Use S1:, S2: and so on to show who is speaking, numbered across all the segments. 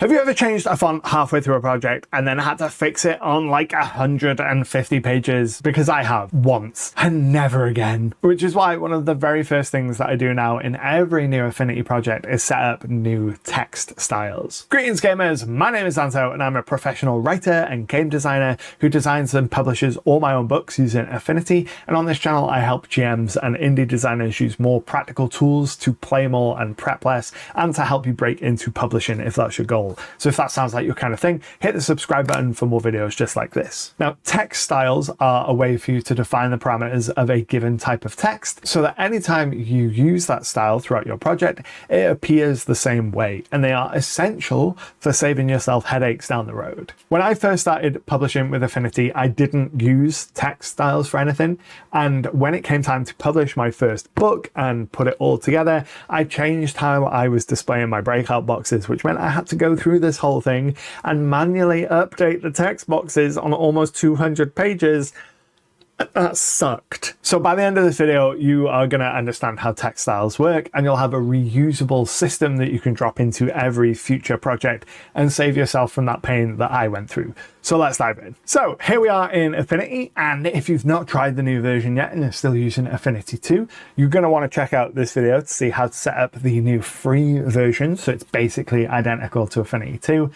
S1: Have you ever changed a font halfway through a project and then had to fix it on like 150 pages? Because I have once and never again. Which is why one of the very first things that I do now in every new Affinity project is set up new text styles. Greetings gamers, my name is Anto and I'm a professional writer and game designer who designs and publishes all my own books using Affinity, and on this channel I help GMs and indie designers use more practical tools to play more and prep less, and to help you break into publishing if that's your goal. So if that sounds like your kind of thing, hit the subscribe button for more videos just like this. Now, text styles are a way for you to define the parameters of a given type of text so that anytime you use that style throughout your project, it appears the same way, and they are essential for saving yourself headaches down the road. When I first started publishing with Affinity, I didn't use text styles for anything, and when it came time to publish my first book and put it all together, I changed how I was displaying my breakout boxes, which meant I had to go through this whole thing and manually update the text boxes on almost 200 pages. That sucked. So by the end of this video, you are going to understand how text styles work, and you'll have a reusable system that you can drop into every future project and save yourself from that pain that I went through. So let's dive in. So here we are in Affinity, and if you've not tried the new version yet and you're still using Affinity 2, you're going to want to check out this video to see how to set up the new free version. So it's basically identical to Affinity 2.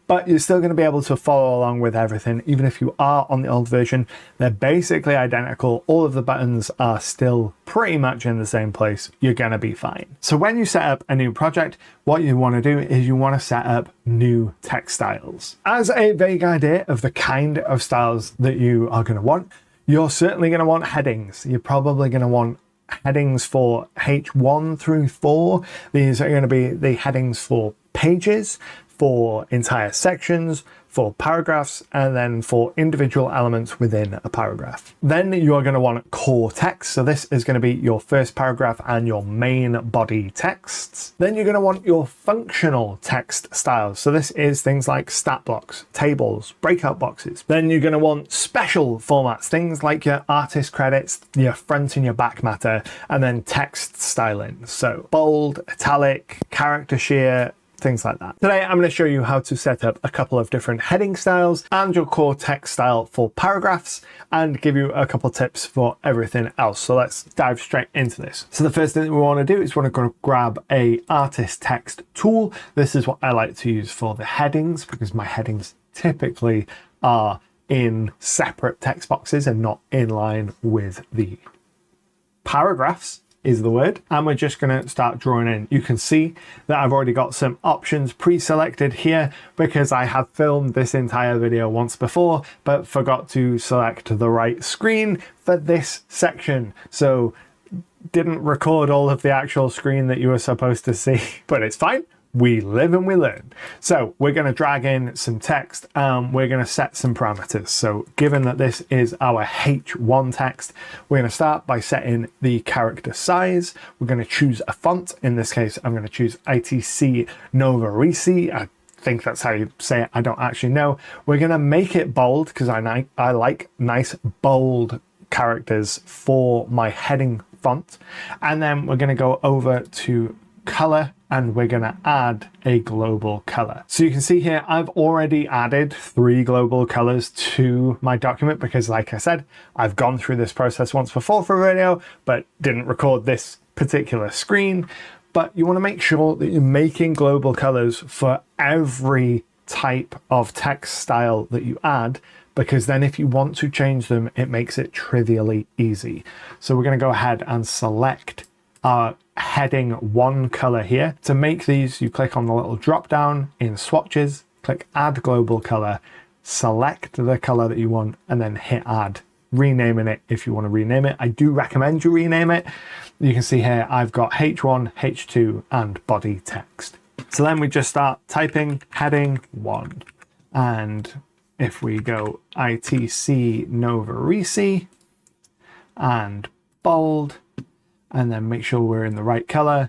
S1: But you're still going to be able to follow along with everything, even if you are on the old version. They're basically identical. All of the buttons are still pretty much in the same place. You're going to be fine. So when you set up a new project, what you want to do is you want to set up new text styles. As a vague idea of the kind of styles that you are going to want, you're certainly going to want headings. You're probably going to want headings for H1 through 4. These are going to be the headings for pages, for entire sections, for paragraphs, and then for individual elements within a paragraph. Then you are going to want core text. So this is going to be your first paragraph and your main body texts. Then you're going to want your functional text styles. So this is things like stat blocks, tables, breakout boxes. Then you're going to want special formats, things like your artist credits, your front and your back matter, and then text styling. So bold, italic, character sheer, things like that. Today, I'm going to show you how to set up a couple of different heading styles and your core text style for paragraphs, and give you a couple tips for everything else. So let's dive straight into this. So the first thing that we want to do is we want to grab a artist text tool. This is what I like to use for the headings, because my headings typically are in separate text boxes and not in line with the paragraphs is the word. And we're just going to start drawing in. You can see that I've already got some options pre-selected here because I have filmed this entire video once before but forgot to select the right screen for this section. So didn't record all of the actual screen that you were supposed to see, but it's fine. We live and we learn. So we're going to drag in some text and we're going to set some parameters. So given that this is our H1 text, we're going to start by setting the character size. We're going to choose a font. In this case, I'm going to choose ITC Nova Risi. I think that's how you say it. I don't actually know. We're going to make it bold because I like nice bold characters for my heading font. And then we're going to go over to color, and we're going to add a global color. So you can see here, I've already added 3 global colors to my document because, like I said, I've gone through this process once before for a video, but didn't record this particular screen. But you want to make sure that you're making global colors for every type of text style that you add, because then if you want to change them, it makes it trivially easy. So we're going to go ahead and select our heading 1 color here. To make these, you click on the little drop down in swatches, click add global color, select the color that you want, and then hit add, renaming it if you want to rename it. I do recommend you rename it. You can see here I've got H1, H2, and body text. So then we just start typing heading 1, and if we go ITC Nova Risi and bold, and then make sure we're in the right color,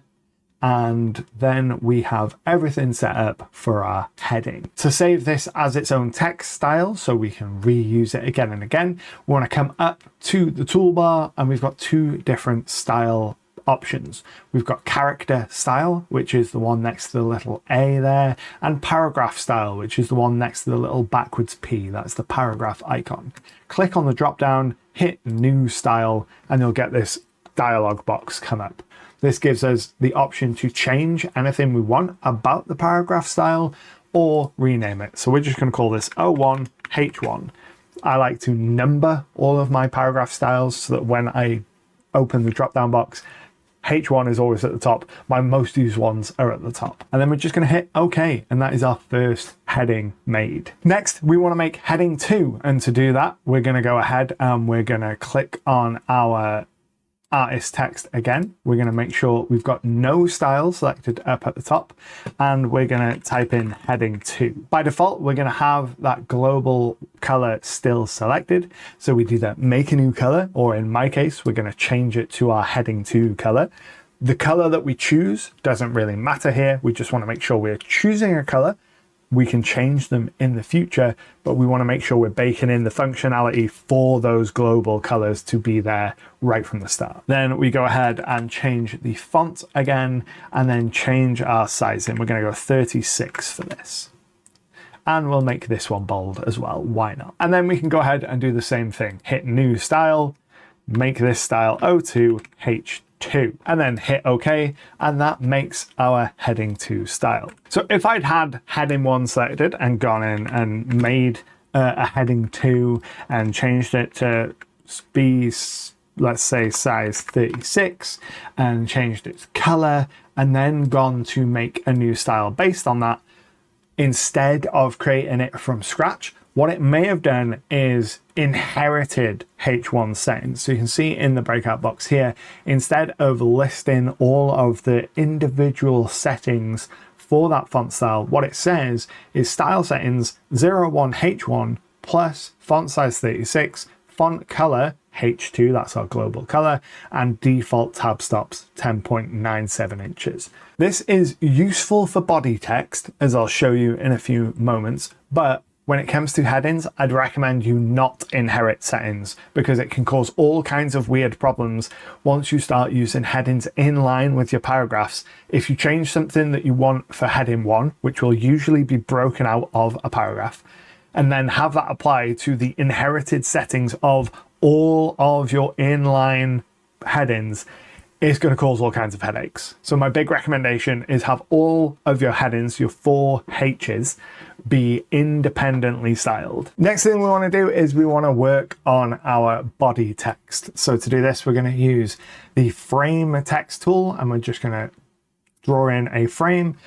S1: and then we have everything set up for our heading. To save this as its own text style so we can reuse it again and again, we want to come up to the toolbar, and we've got 2 different style options. We've got character style, which is the one next to the little A there, and paragraph style, which is the one next to the little backwards P. That's the paragraph icon. Click on the drop down, hit new style, and you'll get this dialog box come up. This gives us the option to change anything we want about the paragraph style or rename it. So we're just going to call this O1H1. I like to number all of my paragraph styles so that when I open the drop down box, H1 is always at the top. My most used ones are at the top. And then we're just going to hit OK, and that is our first heading made. Next, we want to make heading 2. And to do that, we're going to go ahead and we're going to click on our artist text again. We're going to make sure we've got no style selected up at the top, and we're going to type in heading 2. By default, we're going to have that global color still selected. So we either make a new color, or in my case, we're going to change it to our heading 2 color. The color that we choose doesn't really matter here. We just want to make sure we're choosing a color. We can change them in the future, but we want to make sure we're baking in the functionality for those global colors to be there right from the start. Then we go ahead and change the font again, and then change our sizing. We're going to go 36 for this. And we'll make this one bold as well. Why not? And then we can go ahead and do the same thing. Hit new style, make this style O2H2, and then hit OK, and that makes our heading 2 style. So if I'd had heading 1 selected and gone in and made a heading 2 and changed it to be, let's say, size 36, and changed its color, and then gone to make a new style based on that, instead of creating it from scratch, what it may have done is inherited H1 settings. So you can see in the breakout box here, instead of listing all of the individual settings for that font style, what it says is style settings 01H1 plus font size 36, font color H2, that's our global color, and default tab stops 10.97 inches. This is useful for body text, as I'll show you in a few moments, but when it comes to headings, I'd recommend you not inherit settings, because it can cause all kinds of weird problems once you start using headings in line with your paragraphs. If you change something that you want for heading 1, which will usually be broken out of a paragraph, and then have that apply to the inherited settings of all of your inline headings, it's going to cause all kinds of headaches. So my big recommendation is have all of your headings, your 4 H's, be independently styled. Next thing we want to do is we want to work on our body text. So to do this, we're going to use the frame text tool, and we're just going to draw in a frame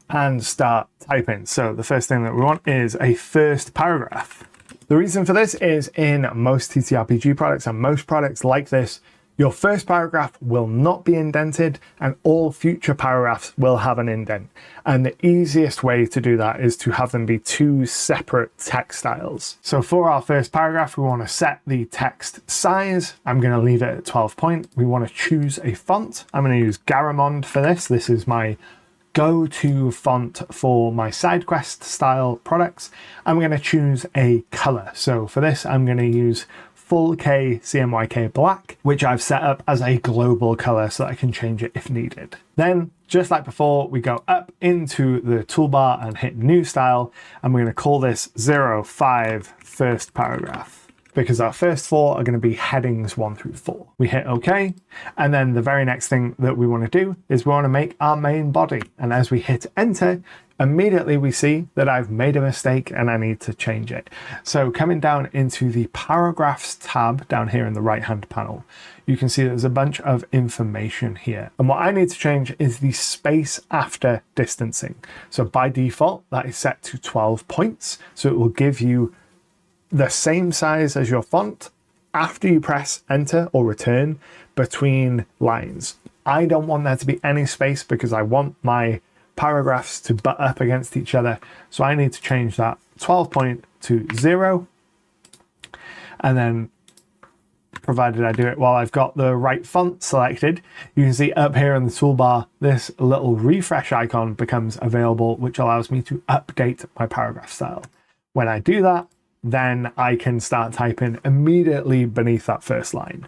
S1: and start typing. So the first thing that we want is a first paragraph. The reason for this is in most TTRPG products and most products like this, your first paragraph will not be indented and all future paragraphs will have an indent. And the easiest way to do that is to have them be 2 separate text styles. So for our first paragraph, we want to set the text size. I'm going to leave it at 12 point. We want to choose a font. I'm going to use Garamond for this. This is my go-to font for my side quest style products. I'm going to choose a color. So for this, I'm going to use full K CMYK black, which I've set up as a global color so that I can change it if needed. Then, just like before, we go up into the toolbar and hit new style, and we're going to call this 05 first paragraph, because our first 4 are going to be headings 1 through 4. We hit OK, and then the very next thing that we want to do is we want to make our main body. And as we hit enter, immediately we see that I've made a mistake and I need to change it. So coming down into the paragraphs tab down here in the right hand panel, you can see there's a bunch of information here. And what I need to change is the space after distancing. So by default, that is set to 12 points. So it will give you the same size as your font after you press enter or return between lines. I don't want there to be any space because I want my paragraphs to butt up against each other. So I need to change that 12 point to 0. And then, provided I do it while I've got the right font selected, you can see up here in the toolbar, this little refresh icon becomes available, which allows me to update my paragraph style. When I do that, then I can start typing immediately beneath that first line.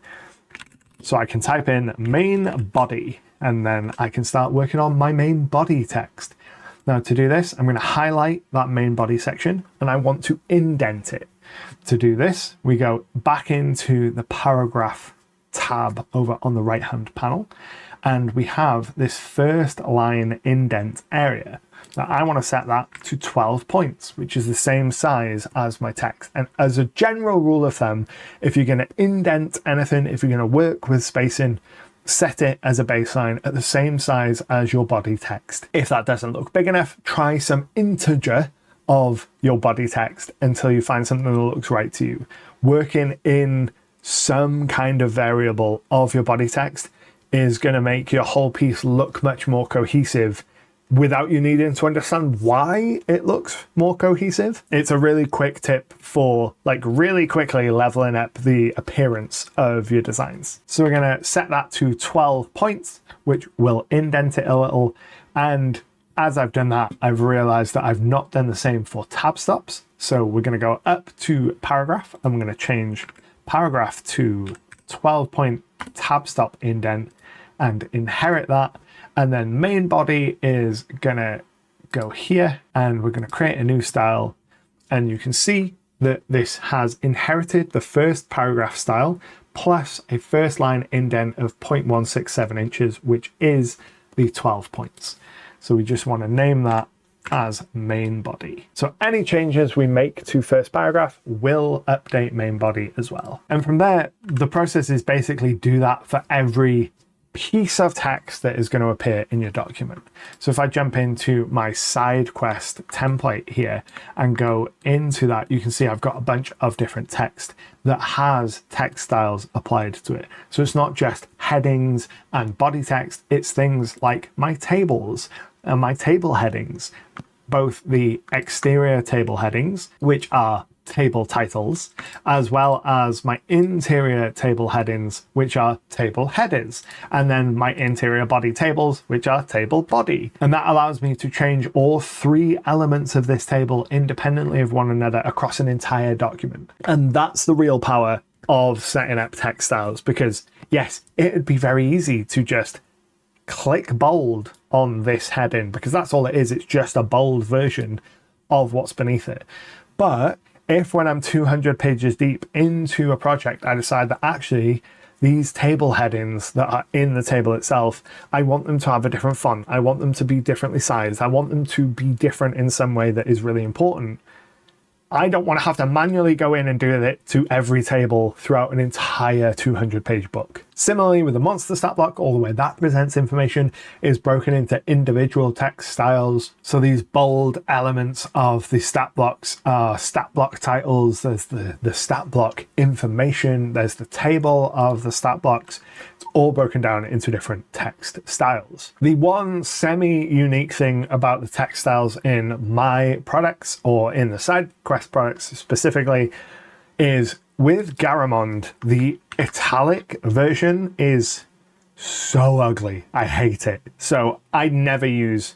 S1: So I can type in main body, and then I can start working on my main body text. Now to do this, I'm going to highlight that main body section and I want to indent it. To do this, we go back into the paragraph tab over on the right hand panel, and we have this first line indent area. Now I want to set that to 12 points, which is the same size as my text. And as a general rule of thumb, if you're going to indent anything, if you're going to work with spacing, set it as a baseline at the same size as your body text. If that doesn't look big enough, try some integer of your body text until you find something that looks right to you. Working in some kind of variable of your body text is going to make your whole piece look much more cohesive without you needing to understand why it looks more cohesive. It's a really quick tip for like really quickly leveling up the appearance of your designs. So we're going to set that to 12 points, which will indent it a little. And as I've done that, I've realized that I've not done the same for tab stops. So we're going to go up to paragraph. I'm going to change paragraph to 12 point tab stop indent and inherit that. And then main body is gonna go here, and we're gonna create a new style. And you can see that this has inherited the first paragraph style plus a first line indent of 0.167 inches, which is the 12 points. So we just want to name that as main body. So any changes we make to first paragraph will update main body as well. And from there, the process is basically do that for every piece of text that is going to appear in your document. So if I jump into my side quest template here and go into that, you can see I've got a bunch of different text that has text styles applied to it. So it's not just headings and body text, it's things like my tables and my table headings, both the exterior table headings, which are table titles, as well as my interior table headings, which are table headers, and then my interior body tables, which are table body. And that allows me to change all three elements of this table independently of one another across an entire document. And that's the real power of setting up text styles, because yes, it'd be very easy to just click bold on this heading, because that's all it is. It's just a bold version of what's beneath it. But if when I'm 200 pages deep into a project, I decide that actually these table headings that are in the table itself, I want them to have a different font. I want them to be differently sized. I want them to be different in some way that is really important. I don't want to have to manually go in and do it to every table throughout an entire 200-page book. Similarly, with the monster stat block, all the way that presents information is broken into individual text styles. So these bold elements of the stat blocks are stat block titles, there's the stat block information, there's the table of the stat blocks. It's all broken down into different text styles. The one semi-unique thing about the text styles in my products, or in the side quest products specifically, is with Garamond, the italic version is so ugly. I hate it. So I never use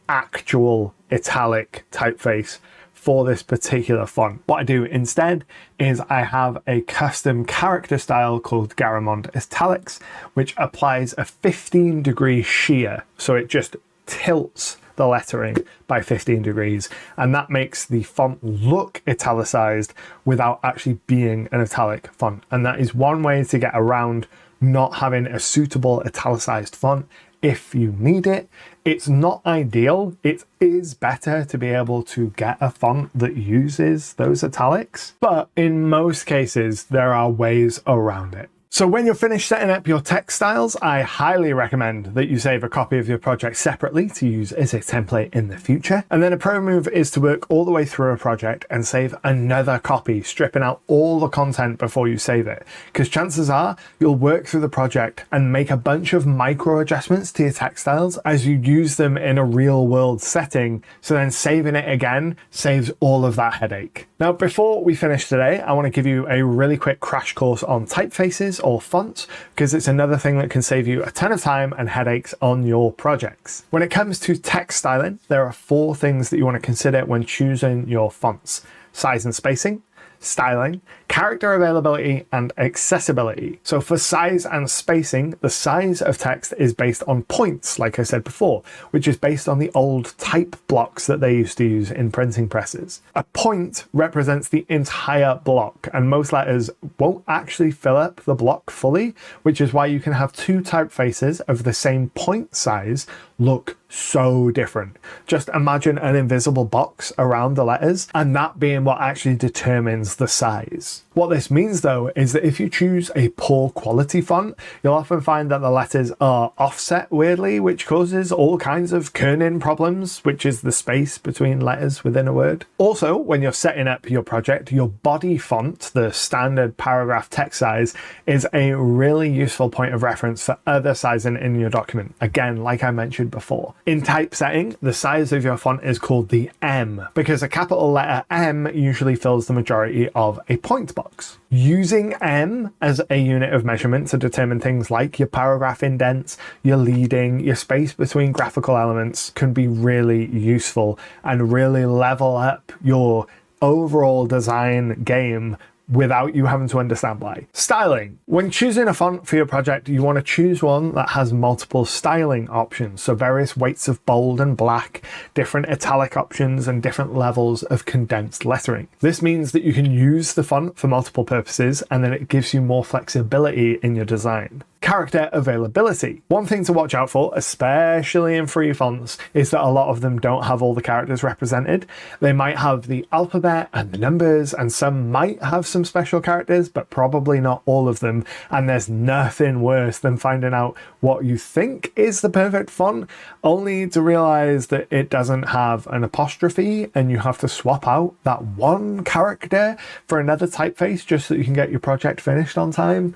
S1: actual italic typeface for this particular font. What I do instead is I have a custom character style called Garamond Italics, which applies a 15-degree shear. So it just tilts the lettering by 15 degrees, and that makes the font look italicized without actually being an italic font. And that is one way to get around not having a suitable italicized font if you need it. It's not ideal. It is better to be able to get a font that uses those italics, but in most cases there are ways around it. So when you're finished setting up your text styles, I highly recommend that you save a copy of your project separately to use as a template in the future. And then a pro move is to work all the way through a project and save another copy, stripping out all the content before you save it. Because chances are you'll work through the project and make a bunch of micro adjustments to your text styles as you use them in a real world setting. So then saving it again saves all of that headache. Now, before we finish today, I want to give you a really quick crash course on typefaces or fonts, because it's another thing that can save you a ton of time and headaches on your projects. When it comes to text styling, there are 4 things that you want to consider when choosing your fonts: size and spacing, styling, character availability, and accessibility. So for size and spacing, the size of text is based on points, like I said before, which is based on the old type blocks that they used to use in printing presses. A point represents the entire block, and most letters won't actually fill up the block fully, which is why you can have two typefaces of the same point size look so different. Just imagine an invisible box around the letters, and that being what actually determines the size. What this means though is that if you choose a poor quality font, you'll often find that the letters are offset weirdly, which causes all kinds of kerning problems, which is the space between letters within a word. Also, when you're setting up your project, your body font, the standard paragraph text size, is a really useful point of reference for other sizing in your document. Again, like I mentioned before. In typesetting, the size of your font is called the M, because a capital letter M usually fills the majority of a point box. Using M as a unit of measurement to determine things like your paragraph indents, your leading, your space between graphical elements can be really useful and really level up your overall design game without you having to understand why. Styling. When choosing a font for your project, you want to choose one that has multiple styling options, so various weights of bold and black, different italic options, and different levels of condensed lettering. This means that you can use the font for multiple purposes, and then it gives you more flexibility in your design. Character availability. One thing to watch out for, especially in free fonts, is that a lot of them don't have all the characters represented. They might have the alphabet and the numbers, and some might have some special characters, but probably not all of them. And there's nothing worse than finding out what you think is the perfect font, only to realize that it doesn't have an apostrophe, and you have to swap out that one character for another typeface just so you can get your project finished on time.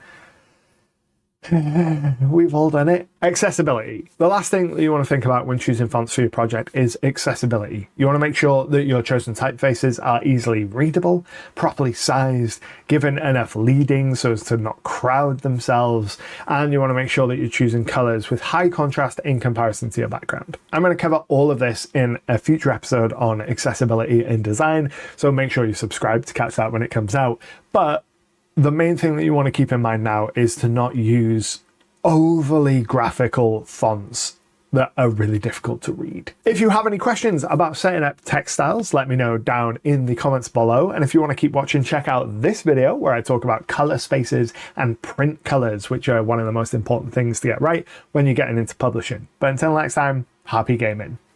S1: We've all done it. Accessibility. The last thing that you want to think about when choosing fonts for your project is accessibility. You want to make sure that your chosen typefaces are easily readable, properly sized, given enough leading so as to not crowd themselves, and you want to make sure that you're choosing colors with high contrast in comparison to your background. I'm going to cover all of this in a future episode on accessibility in design, so make sure you subscribe to catch that when it comes out. But the main thing that you want to keep in mind now is to not use overly graphical fonts that are really difficult to read. If you have any questions about setting up text styles, let me know down in the comments below. And if you want to keep watching, check out this video where I talk about color spaces and print colors, which are one of the most important things to get right when you're getting into publishing. But until next time, happy gaming.